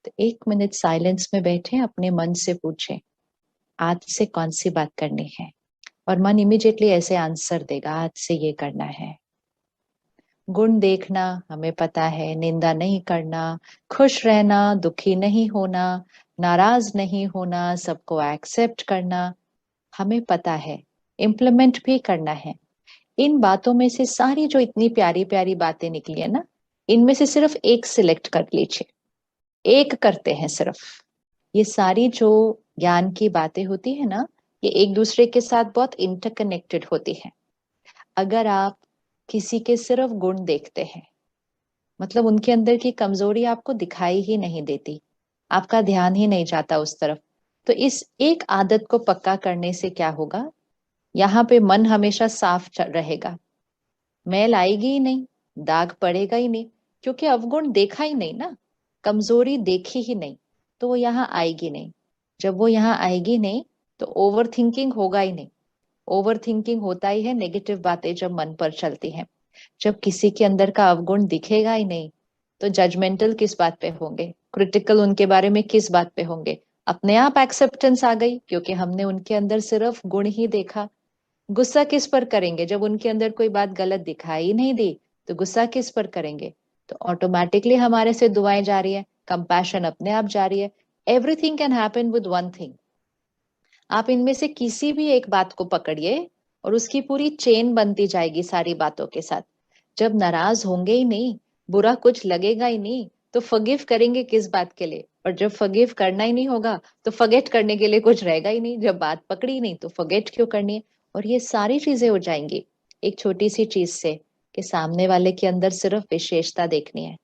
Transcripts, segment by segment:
तो 1 minute silence में बैठे अपने मन से पूछें आज से कौन सी बात करनी है, और मन इमिडिएटली ऐसे आंसर देगा आज से ये करना है। गुण देखना हमें पता है, निंदा नहीं करना, खुश रहना, दुखी नहीं होना, नाराज नहीं होना, सबको एक्सेप्ट करना हमें पता है, इम्प्लीमेंट भी करना है। इन बातों में से सारी जो इतनी प्यारी प्यारी बातें निकली है ना, इनमें से सिर्फ एक सिलेक्ट कर लीजिए, एक करते हैं सिर्फ। ये सारी जो ज्ञान की बातें होती है ना, ये एक दूसरे के साथ बहुत इंटरकनेक्टेड होती है। अगर आप किसी के सिर्फ गुण देखते हैं, मतलब उनके अंदर की कमजोरी आपको दिखाई ही नहीं देती, आपका ध्यान ही नहीं जाता उस तरफ, तो इस एक आदत को पक्का करने से क्या होगा, यहाँ पे मन हमेशा साफ रहेगा, मैल आएगी ही नहीं, दाग पड़ेगा ही नहीं, क्योंकि अवगुण देखा ही नहीं ना, कमजोरी देखी ही नहीं, तो वो यहाँ आएगी नहीं। जब वो यहाँ आएगी नहीं तो ओवर थिंकिंग होगा ही नहीं। ओवर थिंकिंग होता ही है नेगेटिव बातें जब मन पर चलती हैं। जब किसी के अंदर का अवगुण दिखेगा ही नहीं तो जजमेंटल किस बात पे होंगे, क्रिटिकल उनके बारे में किस बात पे होंगे। अपने आप एक्सेप्टेंस आ गई क्योंकि हमने उनके अंदर सिर्फ गुण ही देखा। गुस्सा किस पर करेंगे जब उनके अंदर कोई बात गलत दिखाई नहीं दी, तो गुस्सा किस पर करेंगे। तो ऑटोमेटिकली हमारे से दुआएं जा रही है, कंपैशन अपने आप जा रही है। Everything can happen with one thing. आप इनमें से किसी भी एक बात को पकड़िए और उसकी पूरी चेन बनती जाएगी सारी बातों के साथ। जब नाराज होंगे ही नहीं, बुरा कुछ लगेगा ही नहीं, तो फॉरगिव करेंगे किस बात के लिए। और जब फॉरगिव करना ही नहीं होगा तो फॉरगेट करने के लिए कुछ रहेगा ही नहीं। जब बात पकड़ी नहीं तो फॉरगेट क्यों करनी है। और ये सारी चीजें हो जाएंगी एक छोटी सी चीज से, कि सामने वाले के अंदर सिर्फ विशेषता देखनी है,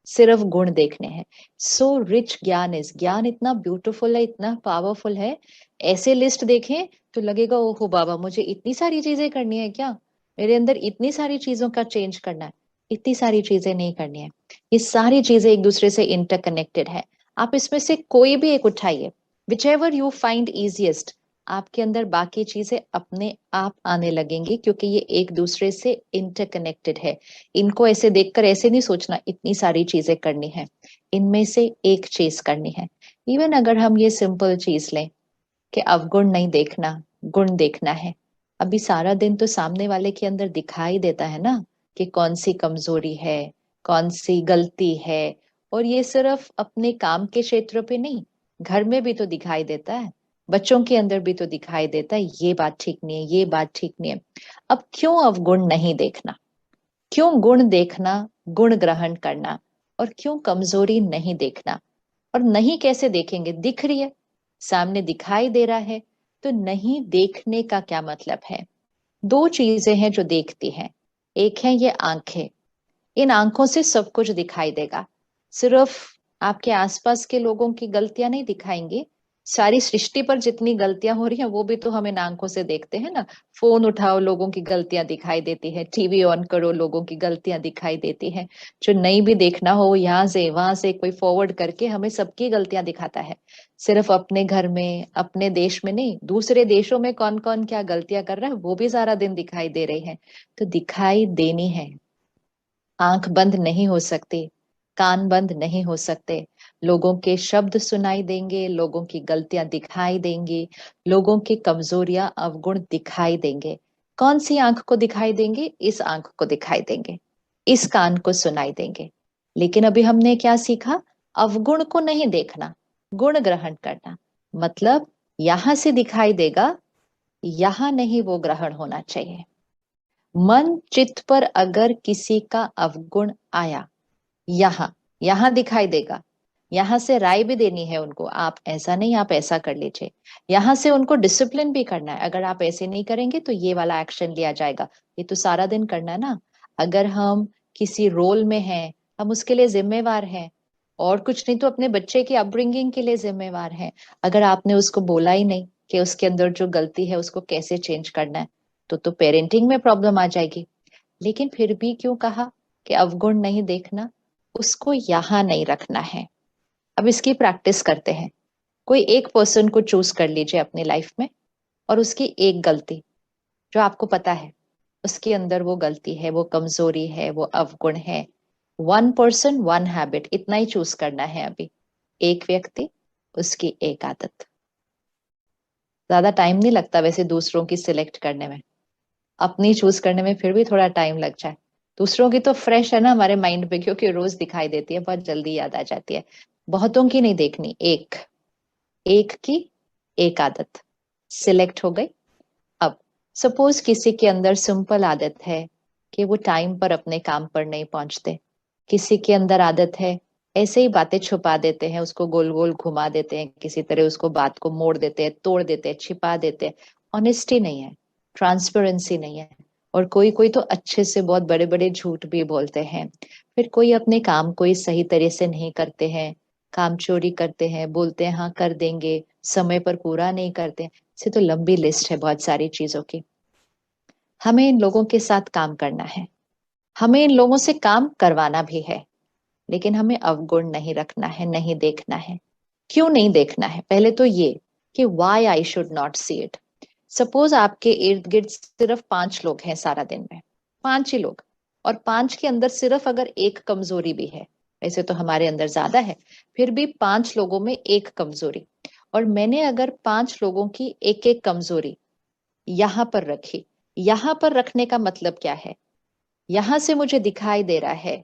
सिर्फ गुण देखने हैं। सो रिच ज्ञान इज, ज्ञान इतना ब्यूटीफुल है, इतना पावरफुल है। ऐसे लिस्ट देखें तो लगेगा ओहो बाबा मुझे इतनी सारी चीजें करनी है क्या, मेरे अंदर इतनी सारी चीजों का चेंज करना है। इतनी सारी चीजें नहीं करनी है, ये सारी चीजें एक दूसरे से इंटरकनेक्टेड है। आप इसमें से कोई भी एक उठाइए, which ever you find easiest, आपके अंदर बाकी चीजें अपने आप आने लगेंगी, क्योंकि ये एक दूसरे से इंटरकनेक्टेड है। इनको ऐसे देखकर ऐसे नहीं सोचना इतनी सारी चीजें करनी है, इनमें से एक चीज करनी है। इवन अगर हम ये सिंपल चीज लें कि अवगुण नहीं देखना, गुण देखना है। अभी सारा दिन तो सामने वाले के अंदर दिखाई देता है ना कि कौन सी कमजोरी है, कौन सी गलती है। और ये सिर्फ अपने काम के क्षेत्र पे नहीं, घर में भी तो दिखाई देता है, बच्चों के अंदर भी तो दिखाई देता है, ये बात ठीक नहीं है, ये बात ठीक नहीं है। अब क्यों अवगुण नहीं देखना, क्यों गुण देखना, गुण ग्रहण करना, और क्यों कमजोरी नहीं देखना। और नहीं कैसे देखेंगे, दिख रही है, सामने दिखाई दे रहा है, तो नहीं देखने का क्या मतलब है। दो चीजें हैं जो देखती हैं, एक है ये आंखें, इन आंखों से सब कुछ दिखाई देगा। सिर्फ आपके आसपास के लोगों की गलतियां नहीं दिखाएंगी, सारी सृष्टि पर जितनी गलतियां हो रही हैं वो भी तो हम इन आंखों से देखते हैं ना। फोन उठाओ लोगों की गलतियां दिखाई देती है, टीवी ऑन करो लोगों की गलतियां दिखाई देती है। जो नहीं भी देखना हो यहाँ से वहां से कोई फॉरवर्ड करके हमें सबकी गलतियां दिखाता है। सिर्फ अपने घर में अपने देश में नहीं, दूसरे देशों में कौन कौन क्या गलतियां कर रहा है वो भी सारा दिन दिखाई दे रही है। तो दिखाई देनी है, आंख बंद नहीं हो सकती, कान बंद नहीं हो सकते। लोगों के शब्द सुनाई देंगे, लोगों की गलतियां दिखाई देंगी, लोगों की कमजोरियां अवगुण दिखाई देंगे। कौन सी आंख को दिखाई देंगे, इस आंख को दिखाई देंगे, इस कान को सुनाई देंगे। लेकिन अभी हमने क्या सीखा, अवगुण को नहीं देखना, गुण ग्रहण करना। मतलब यहां से दिखाई देगा, यहां नहीं वो ग्रहण होना चाहिए। मन चित्त पर अगर किसी का अवगुण आया, यहाँ यहाँ दिखाई देगा, यहाँ से राय भी देनी है उनको, आप ऐसा नहीं आप ऐसा कर लीजिए। यहाँ से उनको डिसिप्लिन भी करना है, अगर आप ऐसे नहीं करेंगे तो ये वाला एक्शन लिया जाएगा। ये तो सारा दिन करना है ना। अगर हम किसी रोल में हैं, हम उसके लिए जिम्मेवार हैं, और कुछ नहीं तो अपने बच्चे की अपब्रिंगिंग के लिए जिम्मेवार हैं। अगर आपने उसको बोला ही नहीं कि उसके अंदर जो गलती है उसको कैसे चेंज करना है, तो पेरेंटिंग में प्रॉब्लम आ जाएगी। लेकिन फिर भी क्यों कहा कि अवगुण नहीं देखना, उसको यहां नहीं रखना है। अब इसकी प्रैक्टिस करते हैं। कोई एक पर्सन को चूज कर लीजिए अपनी लाइफ में, और उसकी एक गलती जो आपको पता है उसके अंदर वो गलती है, वो कमजोरी है, वो अवगुण है। वन पर्सन वन हैबिट, इतना ही चूज करना है अभी। एक व्यक्ति, उसकी एक आदत। ज्यादा टाइम नहीं लगता वैसे दूसरों की सिलेक्ट करने में, अपनी चूज करने में फिर भी थोड़ा टाइम लग जाए। दूसरों की तो फ्रेश है ना हमारे माइंड पे, क्योंकि रोज दिखाई देती है, बहुत जल्दी याद आ जाती है। बहुतों की नहीं देखनी, एक एक की एक आदत सिलेक्ट हो गई। अब सपोज किसी के अंदर सिंपल आदत है कि वो टाइम पर अपने काम पर नहीं पहुंचते, किसी के अंदर आदत है ऐसे ही बातें छुपा देते हैं, उसको गोल गोल घुमा देते हैं, किसी तरह उसको बात को मोड़ देते हैं, तोड़ देते हैं, छिपा देते हैं। ऑनेस्टी नहीं है, ट्रांसपेरेंसी नहीं है। और कोई कोई तो अच्छे से बहुत बड़े बड़े झूठ भी बोलते हैं। फिर कोई अपने काम को ही सही तरह से नहीं करते हैं, काम चोरी करते हैं, बोलते हैं हाँ कर देंगे, समय पर पूरा नहीं करते। से तो लंबी लिस्ट है बहुत सारी चीजों की। हमें इन लोगों के साथ काम करना है, हमें इन लोगों से काम करवाना भी है, लेकिन हमें अवगुण नहीं रखना है, नहीं देखना है। क्यों नहीं देखना है? पहले तो ये कि why I should not see it. Suppose आपके इर्द गिर्द सिर्फ 5 लोग हैं सारा दिन में, 5 ही लोग, और 5 के अंदर सिर्फ अगर एक कमजोरी भी है, वैसे तो हमारे अंदर ज्यादा है, फिर भी 5 लोगों में एक कमजोरी, और मैंने अगर 5 लोगों की एक एक कमजोरी यहां पर रखी, यहां पर रखने का मतलब क्या है? यहां से मुझे दिखाई दे रहा है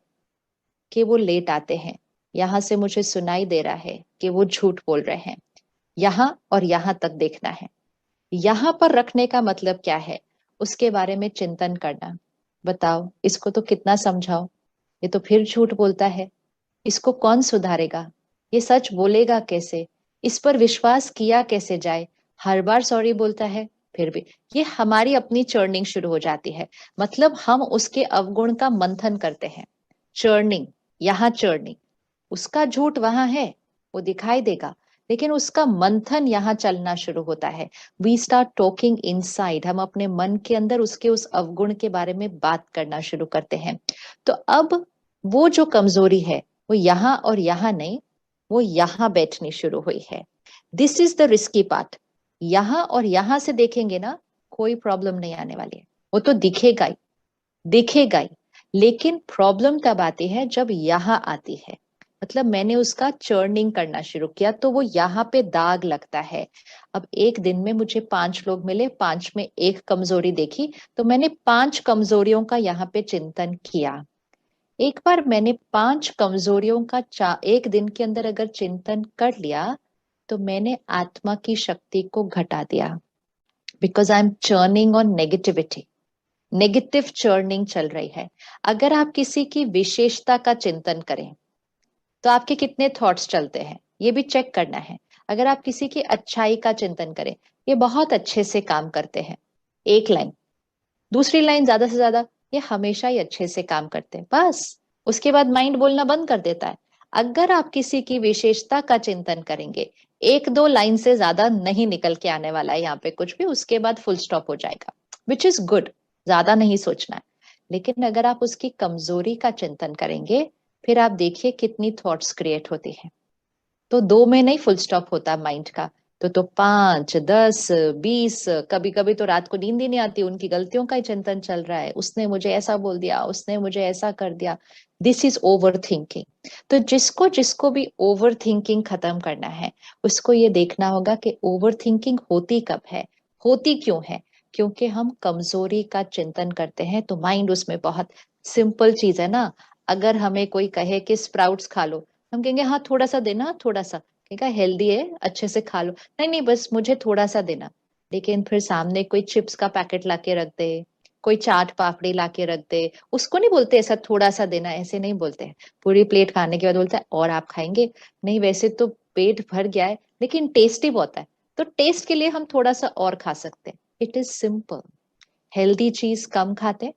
कि वो लेट आते हैं, यहां से मुझे सुनाई दे रहा है कि वो झूठ बोल रहे हैं, यहां और यहां तक देखना है। यहां पर रखने का मतलब क्या है? उसके बारे में चिंतन करना। बताओ इसको तो कितना समझाओ, ये तो फिर झूठ बोलता है, इसको कौन सुधारेगा, ये सच बोलेगा कैसे, इस पर विश्वास किया कैसे जाए, हर बार सॉरी बोलता है फिर भी। ये हमारी अपनी चर्निंग शुरू हो जाती है। मतलब हम उसके अवगुण का मंथन करते हैं। चर्निंग, यहाँ चर्निंग, उसका झूठ वहां है, वो दिखाई देगा, लेकिन उसका मंथन यहाँ चलना शुरू होता है। वी स्टार्ट टॉकिंग इनसाइड, हम अपने मन के अंदर उसके उस अवगुण के बारे में बात करना शुरू करते हैं। तो अब वो जो कमजोरी है वो यहाँ और यहाँ नहीं, वो यहाँ बैठनी शुरू हुई है। This is the risky part. यहाँ और यहाँ से देखेंगे ना, कोई प्रॉब्लम नहीं आने वाली है, वो तो दिखेगा ही, दिखेगा ही। लेकिन प्रॉब्लम तब आती है जब यहाँ आती है, मतलब मैंने उसका चर्निंग करना शुरू किया तो वो यहाँ पे दाग लगता है। अब एक दिन में मुझे 5 लोग मिले, 5 में एक कमजोरी देखी, तो मैंने 5 कमजोरियों का यहाँ पे चिंतन किया। एक बार मैंने 5 कमजोरियों का एक दिन के अंदर अगर चिंतन कर लिया, तो मैंने आत्मा की शक्ति को घटा दिया। Because I am churning on negativity, negative churning चल रही है। अगर आप किसी की विशेषता का चिंतन करें तो आपके कितने थॉट्स चलते हैं, ये भी चेक करना है। अगर आप किसी की अच्छाई का चिंतन करें, ये बहुत अच्छे से काम करते हैं, एक लाइन, दूसरी लाइन ज्यादा से ज्यादा, ये हमेशा ही अच्छे से काम करते हैं, बस उसके बाद माइंड बोलना बंद कर देता है। अगर आप किसी की विशेषता का चिंतन करेंगे, 1-2 लाइन से ज्यादा नहीं निकल के आने वाला है यहाँ पे कुछ भी, उसके बाद फुल स्टॉप हो जाएगा, विच इज गुड, ज्यादा नहीं सोचना है। लेकिन अगर आप उसकी कमजोरी का चिंतन करेंगे, फिर आप देखिए कितनी थॉट्स क्रिएट होती है। तो 2 में नहीं फुल स्टॉप होता माइंड का, तो 5, 10, 20, कभी कभी तो रात को नींद ही नहीं आती, उनकी गलतियों का ही चिंतन चल रहा है, उसने मुझे ऐसा बोल दिया, उसने मुझे ऐसा कर दिया। This is over thinking. तो जिसको जिसको भी ओवर थिंकिंग खत्म करना है, उसको ये देखना होगा कि ओवर थिंकिंग होती कब है, होती क्यों है। क्योंकि हम कमजोरी का चिंतन करते हैं, तो माइंड उसमें बहुत सिंपल चीज है ना। अगर हमें कोई कहे कि स्प्राउट्स खा लो, हम कहेंगे हाँ थोड़ा सा देना, थोड़ा सा, कहेगा हेल्दी है अच्छे से खा लो, नहीं नहीं बस मुझे थोड़ा सा देना। लेकिन फिर सामने कोई चिप्स का पैकेट लाके रख दे, कोई चाट पापड़ी लाके रख दे, उसको नहीं बोलते ऐसा थोड़ा सा देना, ऐसे नहीं बोलते हैं। पूरी प्लेट खाने के बाद बोलता है और आप खाएंगे? नहीं वैसे तो पेट भर गया है, लेकिन टेस्टी बहुत है, तो टेस्ट के लिए हम थोड़ा सा और खा सकते हैं। It is simple. हेल्दी चीज कम खाते,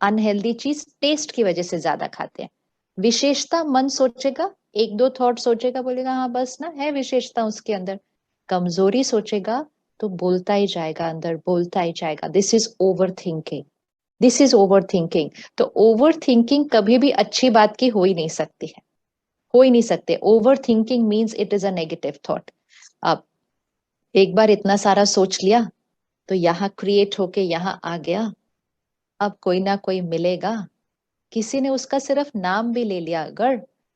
अनहेल्दी चीज टेस्ट की वजह से ज्यादा खाते हैं। विशेषता मन सोचेगा, 1-2 थॉट सोचेगा, बोलेगा हाँ बस ना है विशेषता उसके अंदर। कमजोरी सोचेगा तो बोलता ही जाएगा अंदर, बोलता ही जाएगा। This is over thinking, this is over thinking. तो ओवर थिंकिंग कभी भी अच्छी बात की हो ही नहीं सकती है, हो ही नहीं सकते। Over thinking means it is a negative thought. अब एक बार इतना सारा सोच लिया, तो यहाँ क्रिएट होके यहाँ आ गया। अब कोई ना कोई मिलेगा, किसी ने उसका सिर्फ नाम भी ले लिया अगर,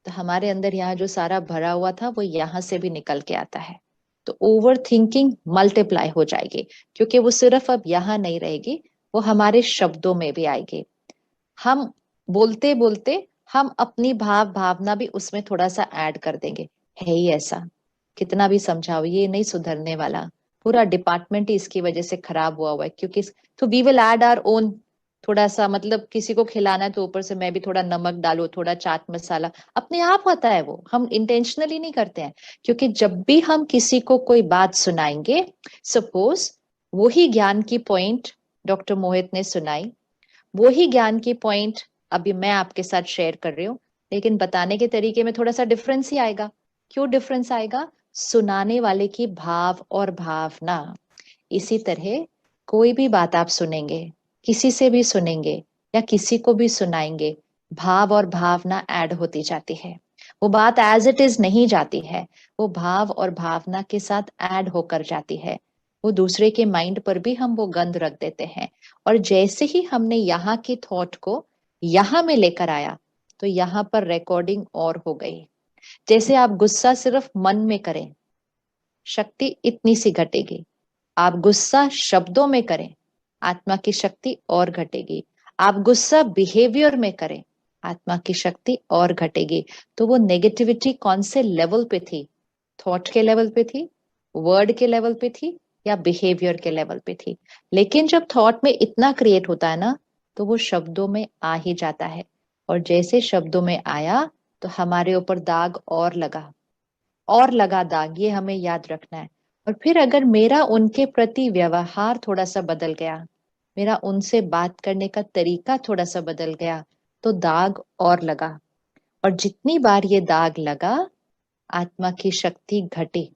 तो हमारे अंदर यहाँ जो सारा भरा हुआ था वो यहाँ से भी निकल के आता है। तो ओवर थिंकिंग मल्टीप्लाई हो जाएगी, क्योंकि वो सिर्फ अब यहाँ नहीं रहेगी, वो हमारे शब्दों में भी आएगी। हम बोलते बोलते हम अपनी भावना भी उसमें थोड़ा सा ऐड कर देंगे। है ही ऐसा, कितना भी समझाओ ये नहीं सुधरने वाला, पूरा डिपार्टमेंट ही इसकी वजह से खराब हुआ है, क्योंकि तो we will add our own. थोड़ा सा मतलब किसी को खिलाना है तो ऊपर से मैं भी थोड़ा नमक डालू, थोड़ा चाट मसाला, अपने आप होता है वो, हम इंटेंशनली नहीं करते हैं। क्योंकि जब भी हम किसी को कोई बात सुनाएंगे, सपोज वही ज्ञान की पॉइंट डॉक्टर मोहित ने सुनाई, वही ज्ञान की पॉइंट अभी मैं आपके साथ शेयर कर रही हूँ, लेकिन बताने के तरीके में थोड़ा सा डिफरेंस ही आएगा। क्यों डिफरेंस आएगा? सुनाने वाले की भाव और भावना। इसी तरह कोई भी बात आप सुनेंगे, किसी से भी सुनेंगे या किसी को भी सुनाएंगे, भाव और भावना ऐड होती जाती है। वो बात एज इट इज नहीं जाती है, वो भाव और भावना के साथ ऐड होकर जाती है। वो दूसरे के माइंड पर भी हम वो गंध रख देते हैं। और जैसे ही हमने यहाँ की थॉट को यहाँ में लेकर आया, तो यहाँ पर रिकॉर्डिंग और हो गई। जैसे आप गुस्सा सिर्फ मन में करें, शक्ति इतनी सी घटेगी। आप गुस्सा शब्दों में करें, आत्मा की शक्ति और घटेगी। आप गुस्सा बिहेवियर में करें, आत्मा की शक्ति और घटेगी। तो वो नेगेटिविटी कौन से लेवल पे थी? थॉट के लेवल पे थी, वर्ड के लेवल पे थी, या बिहेवियर के लेवल पे थी? लेकिन जब थॉट में इतना क्रिएट होता है ना, तो वो शब्दों में आ ही जाता है। और जैसे शब्दों में आया, तो हमारे ऊपर दाग और लगा दाग, ये हमें याद रखना है। और फिर अगर मेरा उनके प्रति व्यवहार थोड़ा सा बदल गया, मेरा उनसे बात करने का तरीका थोड़ा सा बदल गया, तो दाग और लगा। और जितनी बार ये दाग लगा, आत्मा की शक्ति घटी।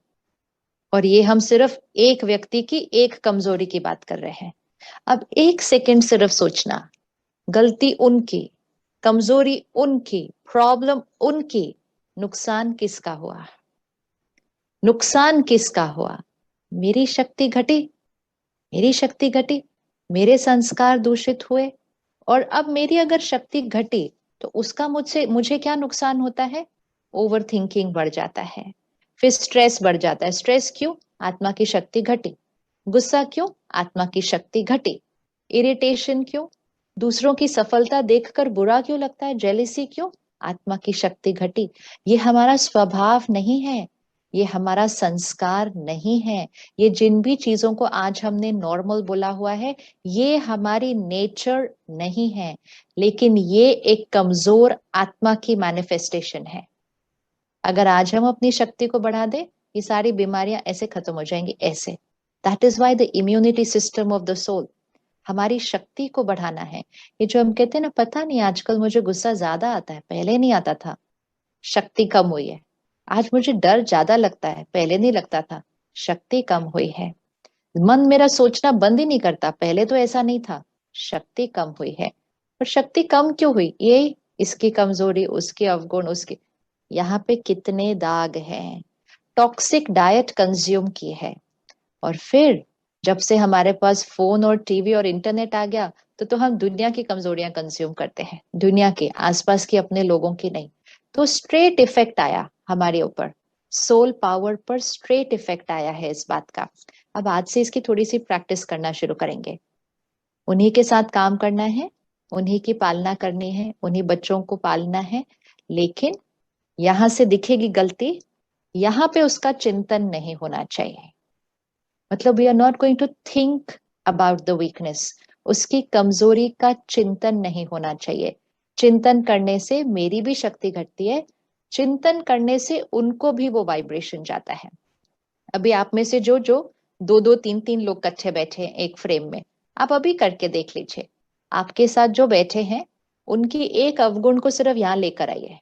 और ये हम सिर्फ एक व्यक्ति की एक कमजोरी की बात कर रहे हैं। अब एक सेकंड सिर्फ सोचना, गलती उनकी, कमजोरी उनकी, प्रॉब्लम उनकी, नुकसान किसका हुआ? नुकसान किसका हुआ? मेरी शक्ति घटी, मेरी शक्ति घटी, मेरे संस्कार दूषित हुए। और अब मेरी अगर शक्ति घटी, तो उसका मुझसे मुझे क्या नुकसान होता है? ओवर थिंकिंग बढ़ जाता है, फिर स्ट्रेस बढ़ जाता है। स्ट्रेस क्यों? आत्मा की शक्ति घटी। गुस्सा क्यों? आत्मा की शक्ति घटी। इरिटेशन क्यों? दूसरों की सफलता देखकर बुरा क्यों लगता है? जेलिसी क्यों? आत्मा की शक्ति घटी। ये हमारा स्वभाव नहीं है, ये हमारा संस्कार नहीं है। ये जिन भी चीजों को आज हमने नॉर्मल बोला हुआ है, ये हमारी नेचर नहीं है, लेकिन ये एक कमजोर आत्मा की मैनिफेस्टेशन है। अगर आज हम अपनी शक्ति को बढ़ा दें, ये सारी बीमारियां ऐसे खत्म हो जाएंगी, ऐसे। That is why the immunity system of the soul, हमारी शक्ति को बढ़ाना है। ये जो हम कहते हैं ना, पता नहीं आजकल मुझे गुस्सा ज्यादा आता है, पहले नहीं आता था, शक्ति कम हुई है। आज मुझे डर ज्यादा लगता है, पहले नहीं लगता था, शक्ति कम हुई है। मन मेरा सोचना बंद ही नहीं करता, पहले तो ऐसा नहीं था, शक्ति कम हुई है। और शक्ति कम क्यों हुई? ये इसकी कमजोरी, उसके अवगुण, उसके, यहाँ पे कितने दाग हैं। टॉक्सिक डाइट कंज्यूम की है। और फिर जब से हमारे पास फोन और टीवी और इंटरनेट आ गया, तो हम दुनिया की कमजोरियां कंज्यूम करते हैं, दुनिया के आसपास की, अपने लोगों की नहीं। तो स्ट्रेट इफेक्ट आया हमारे ऊपर, सोल पावर पर स्ट्रेट इफेक्ट आया है इस बात का। अब आज से इसकी थोड़ी सी प्रैक्टिस करना शुरू करेंगे, उन्हीं के साथ काम करना है, उन्हीं की पालना करनी है, उन्हीं बच्चों को पालना है। लेकिन यहां से दिखेगी गलती, यहाँ पे उसका चिंतन नहीं होना चाहिए। मतलब we are not going to think about the weakness, उसकी कमजोरी का चिंतन नहीं होना चाहिए। चिंतन करने से मेरी भी शक्ति घटती है, चिंतन करने से उनको भी वो वाइब्रेशन जाता है। अभी आप में से जो जो दो दो तीन तीन लोग इकट्ठे बैठे हैं एक फ्रेम में, आप अभी करके देख लीजिए। आपके साथ जो बैठे हैं, उनकी एक अवगुण को सिर्फ यहाँ लेकर आइए,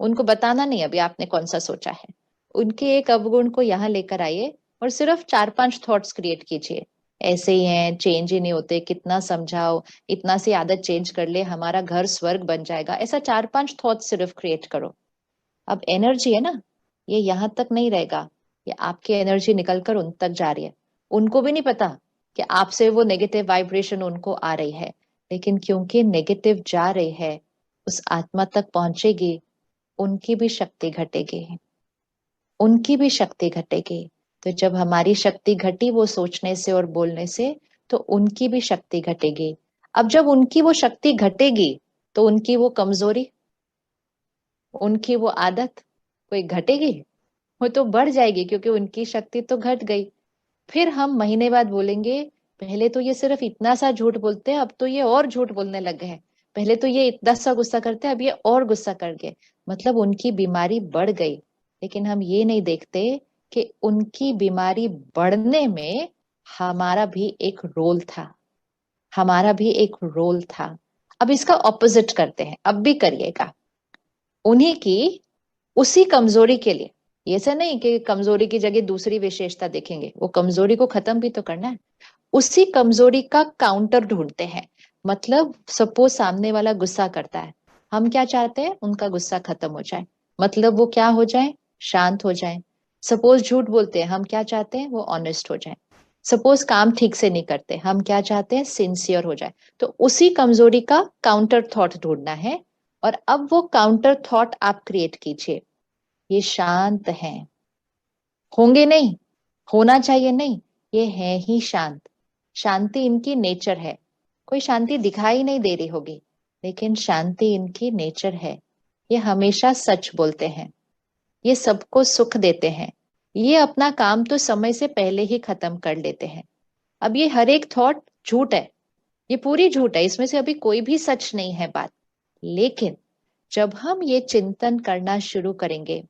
उनको बताना नहीं अभी आपने कौन सा सोचा है, उनके एक अवगुण को यहाँ लेकर आइए और सिर्फ 4-5 थॉट्स क्रिएट कीजिए। ऐसे ही हैं, चेंज ही नहीं होते, कितना समझाओ, इतना सी आदत चेंज कर ले, हमारा घर स्वर्ग बन जाएगा, ऐसा 4-5 थॉट्स सिर्फ क्रिएट करो। अब एनर्जी है ना, ये यहाँ तक नहीं रहेगा, ये आपकी एनर्जी निकलकर उन तक जा रही है। उनको भी नहीं पता कि आपसे वो नेगेटिव वाइब्रेशन उनको आ रही है, लेकिन क्योंकि नेगेटिव जा रही है, उस आत्मा तक पहुंचेगी, उनकी भी शक्ति घटेगी, उनकी भी शक्ति घटेगी। तो जब हमारी शक्ति घटी वो सोचने से और बोलने से, तो उनकी भी शक्ति घटेगी। अब जब उनकी वो शक्ति घटेगी तो उनकी वो कमजोरी, उनकी वो आदत कोई घटेगी? वो तो बढ़ जाएगी, क्योंकि उनकी शक्ति तो घट गई। फिर हम महीने बाद बोलेंगे, पहले तो ये सिर्फ इतना सा झूठ बोलते हैं, अब तो ये और झूठ बोलने लग गए हैं। पहले तो ये इतना सा गुस्सा करते हैं, अब ये और गुस्सा कर गए। मतलब उनकी बीमारी बढ़ गई। लेकिन हम ये नहीं देखते कि उनकी बीमारी बढ़ने में हमारा भी एक रोल था, हमारा भी एक रोल था। अब इसका ऑपोजिट करते हैं, अब भी करिएगा। उन्हीं की उसी कमजोरी के लिए, ये से नहीं कि कमजोरी की जगह दूसरी विशेषता देखेंगे, वो कमजोरी को खत्म भी तो करना है। उसी कमजोरी का काउंटर ढूंढते हैं। मतलब सपोज सामने वाला गुस्सा करता है, हम क्या चाहते हैं? उनका गुस्सा खत्म हो जाए, मतलब वो क्या हो जाए? शांत हो जाए। सपोज झूठ बोलते हैं, हम क्या चाहते हैं? वो ऑनेस्ट हो जाए। सपोज काम ठीक से नहीं करते, हम क्या चाहते हैं? सिंसियर हो जाए। तो उसी कमजोरी का काउंटर थॉट ढूंढना है। और अब वो काउंटर थॉट आप क्रिएट कीजिए। ये शांत हैं, होंगे नहीं, होना चाहिए नहीं, ये है ही शांत। शांति इनकी नेचर है। कोई शांति दिखाई नहीं दे रही होगी, लेकिन शांति इनकी नेचर है। ये हमेशा सच बोलते हैं, ये सबको सुख देते हैं, ये अपना काम तो समय से पहले ही खत्म कर लेते हैं। अब ये हर एक थॉट झूठ है, ये पूरी झूठ है, इसमें से अभी कोई भी सच नहीं है बात। लेकिन जब हम ये चिंतन करना शुरू करेंगे,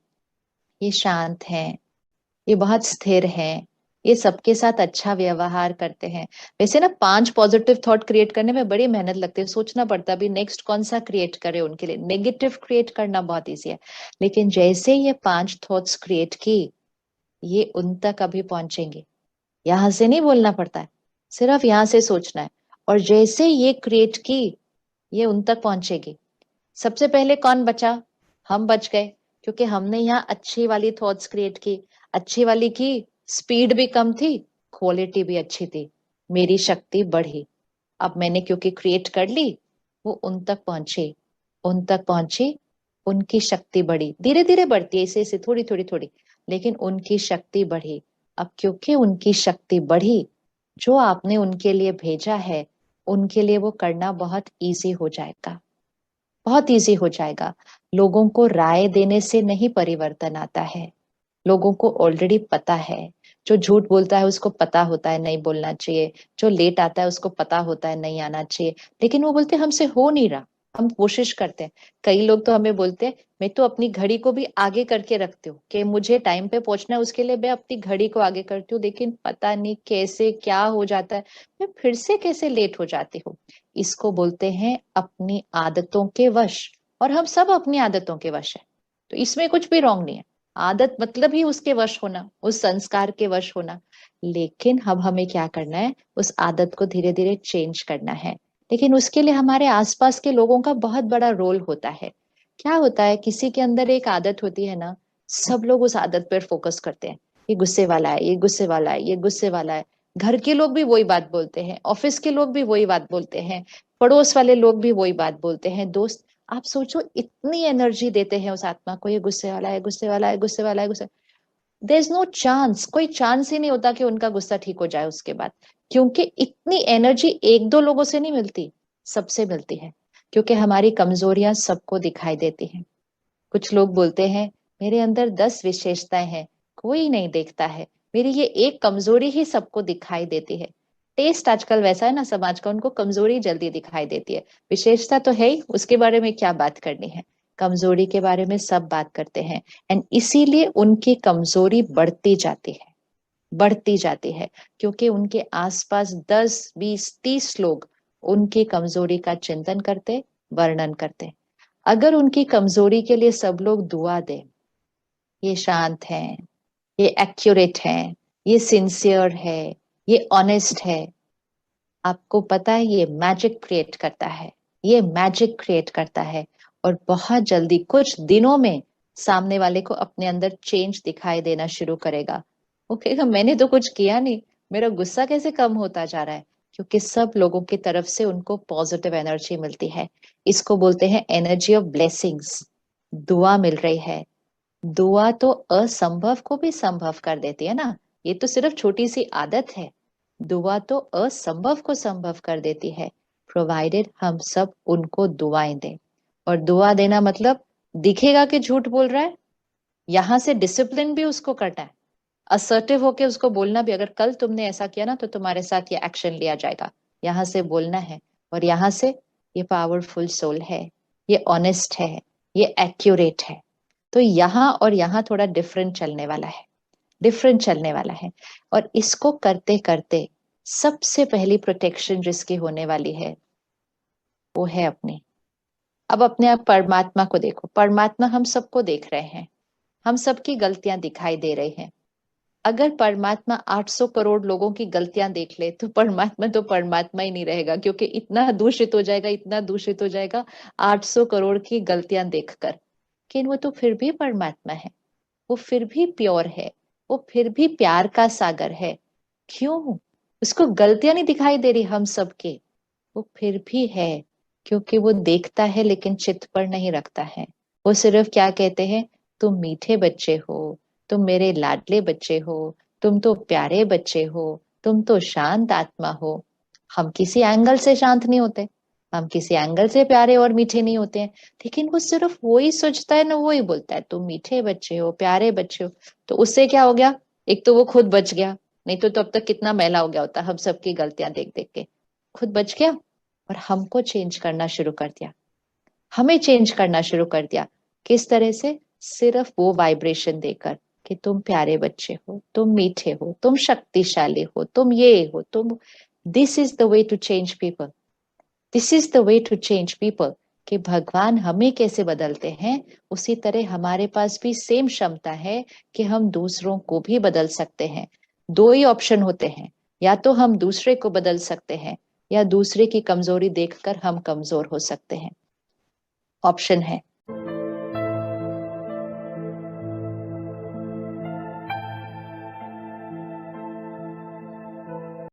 ये शांत हैं, ये बहुत स्थिर हैं, ये सबके साथ अच्छा व्यवहार करते हैं। वैसे ना 5 पॉजिटिव थॉट क्रिएट करने में बड़ी मेहनत लगती है, सोचना पड़ता है अभी नेक्स्ट कौन सा क्रिएट करे उनके लिए। नेगेटिव क्रिएट करना बहुत ईजी है, लेकिन जैसे ये 5 थॉट्स क्रिएट की, ये उन तक अभी पहुंचेंगे। यहां से नहीं बोलना पड़ता है, सिर्फ यहां से सोचना है। और जैसे ये क्रिएट की, ये उन तक पहुंचेगी। सबसे पहले कौन बचा? हम बच गए, क्योंकि हमने यहाँ अच्छी वाली थॉट्स क्रिएट की। अच्छी वाली की, स्पीड भी कम थी, क्वालिटी भी अच्छी थी, मेरी शक्ति बढ़ी। अब मैंने क्योंकि क्रिएट कर ली, वो उन तक पहुंची, उन तक पहुंची, उनकी शक्ति बढ़ी। धीरे धीरे बढ़ती है, इसे इसे थोड़ी थोड़ी थोड़ी, लेकिन उनकी शक्ति बढ़ी। अब क्योंकि उनकी शक्ति बढ़ी, जो आपने उनके लिए भेजा है, उनके लिए वो करना बहुत इजी हो जाएगा, बहुत इजी हो जाएगा। लोगों को राय देने से नहीं परिवर्तन आता है, लोगों को ऑलरेडी पता है। जो झूठ बोलता है उसको पता होता है नहीं बोलना चाहिए, जो लेट आता है उसको पता होता है नहीं आना चाहिए, लेकिन वो बोलते हमसे हो नहीं रहा। हम कोशिश करते हैं। कई लोग तो हमें बोलते हैं, मैं तो अपनी घड़ी को भी आगे करके रखती हूँ कि मुझे टाइम पे पहुंचना है, उसके लिए मैं अपनी घड़ी को आगे करती हूँ, लेकिन पता नहीं कैसे क्या हो जाता है, मैं फिर से कैसे लेट हो जाती हूँ। इसको बोलते हैं अपनी आदतों के वश। और हम सब अपनी आदतों के वश है, तो इसमें कुछ भी रॉन्ग नहीं है। आदत मतलब ही उसके वश होना, उस संस्कार के वश होना। लेकिन अब हमें क्या करना है? उस आदत को धीरे धीरे चेंज करना है। लेकिन उसके लिए हमारे आसपास के लोगों का बहुत बड़ा रोल होता है। क्या होता है, किसी के अंदर एक आदत होती है ना, सब लोग उस आदत पर फोकस करते हैं। ये गुस्से वाला है, ये गुस्से वाला है, ये गुस्से वाला है। घर के लोग भी वही बात बोलते हैं, ऑफिस के लोग भी वही बात बोलते हैं, पड़ोस वाले लोग भी वही बात बोलते हैं, दोस्त। आप सोचो, इतनी एनर्जी देते हैं उस आत्मा को, ये गुस्से वाला है, गुस्से वाला है, गुस्से वाला है, गुस्से। देयर इज नो चांस, कोई चांस ही नहीं होता कि उनका गुस्सा ठीक हो जाए उसके बाद। क्योंकि इतनी एनर्जी एक दो लोगों से नहीं मिलती, सबसे मिलती है। क्योंकि हमारी कमजोरियां सबको दिखाई देती हैं। कुछ लोग बोलते हैं, मेरे अंदर 10 विशेषताएं हैं, कोई नहीं देखता है, मेरी ये एक कमजोरी ही सबको दिखाई देती है। टेस्ट आजकल वैसा है ना समाज का, उनको कमजोरी जल्दी दिखाई देती है। विशेषता तो है ही, उसके बारे में क्या बात करनी है। कमजोरी के बारे में सब बात करते हैं। एंड इसीलिए उनकी कमजोरी बढ़ती जाती है, बढ़ती जाती है। क्योंकि उनके आसपास 10 20 30 लोग उनकी कमजोरी का चिंतन करते, वर्णन करते। अगर उनकी कमजोरी के लिए सब लोग दुआ दें, ये शांत हैं, ये एक्यूरेट हैं, ये सिंसियर है, ये ऑनेस्ट है, आपको पता है ये मैजिक क्रिएट करता है, ये मैजिक क्रिएट करता है। और बहुत जल्दी, कुछ दिनों में, सामने वाले को अपने अंदर चेंज दिखाई देना शुरू करेगा। वो कहेगा मैंने तो कुछ किया नहीं, मेरा गुस्सा कैसे कम होता जा रहा है? क्योंकि सब लोगों की तरफ से उनको पॉजिटिव एनर्जी मिलती है। इसको बोलते हैं एनर्जी ऑफ ब्लेसिंग्स। दुआ मिल रही है। दुआ तो असंभव को भी संभव कर देती है ना। ये तो सिर्फ छोटी सी आदत है। दुआ तो असंभव को संभव कर देती है, प्रोवाइडेड हम सब उनको दुआएं दें। और दुआ देना मतलब दिखेगा कि झूठ बोल रहा है, यहां से डिसिप्लिन भी उसको करना है, असर्टिव होके उसको बोलना भी, अगर कल तुमने ऐसा किया ना तो तुम्हारे साथ ये एक्शन लिया जाएगा, यहाँ से बोलना है। और यहाँ से ये पावरफुल सोल है, ये ऑनेस्ट है, ये एक्यूरेट है। तो यहाँ और यहाँ थोड़ा डिफरेंट चलने वाला है, डिफरेंट चलने वाला है। और इसको करते करते सबसे पहली प्रोटेक्शन जिसकी होने वाली है वो है अपनी। अब अपने आप परमात्मा को देखो, परमात्मा हम सबको देख रहे हैं, हम सबकी गलतियां दिखाई दे रही हैं। अगर परमात्मा 800 करोड़ लोगों की गलतियां देख ले तो परमात्मा ही नहीं रहेगा, क्योंकि इतना दूषित हो जाएगा, इतना दूषित हो जाएगा 800 करोड़ की गलतियां देखकर। लेकिन वो तो फिर भी परमात्मा है, वो फिर भी प्योर है, वो फिर भी प्यार का सागर है। क्यों? उसको गलतियां नहीं दिखाई दे रही हम सबके, वो फिर भी है, क्योंकि वो देखता है लेकिन चित्त पर नहीं रखता है। वो सिर्फ क्या कहते हैं, तुम मीठे बच्चे हो, तुम मेरे लाडले बच्चे हो, तुम तो प्यारे बच्चे हो, तुम तो शांत आत्मा हो। हम किसी एंगल से शांत नहीं होते, हम किसी एंगल से प्यारे और मीठे नहीं होते हैं, लेकिन वो सिर्फ वो ही सोचता है ना, वो ही बोलता है तुम मीठे बच्चे हो, प्यारे बच्चे हो। तो उससे क्या हो गया, एक तो वो खुद बच गया, नहीं तो अब तक कितना मैला हो गया होता हम सबकी गलतियां देख देख के। खुद बच गया और हमको चेंज करना शुरू कर दिया, हमें चेंज करना शुरू कर दिया। किस तरह से? सिर्फ वो वाइब्रेशन देकर कि तुम प्यारे बच्चे हो, तुम मीठे हो, तुम शक्तिशाली हो, तुम ये हो, तुम। This is the way to change people, this is the way to change people. कि भगवान हमें कैसे बदलते हैं, उसी तरह हमारे पास भी सेम क्षमता है कि हम दूसरों को भी बदल सकते हैं। दो ही ऑप्शन होते हैं, या तो हम दूसरे को बदल सकते हैं, या दूसरे की कमजोरी देखकर हम कमजोर हो सकते हैं। ऑप्शन है,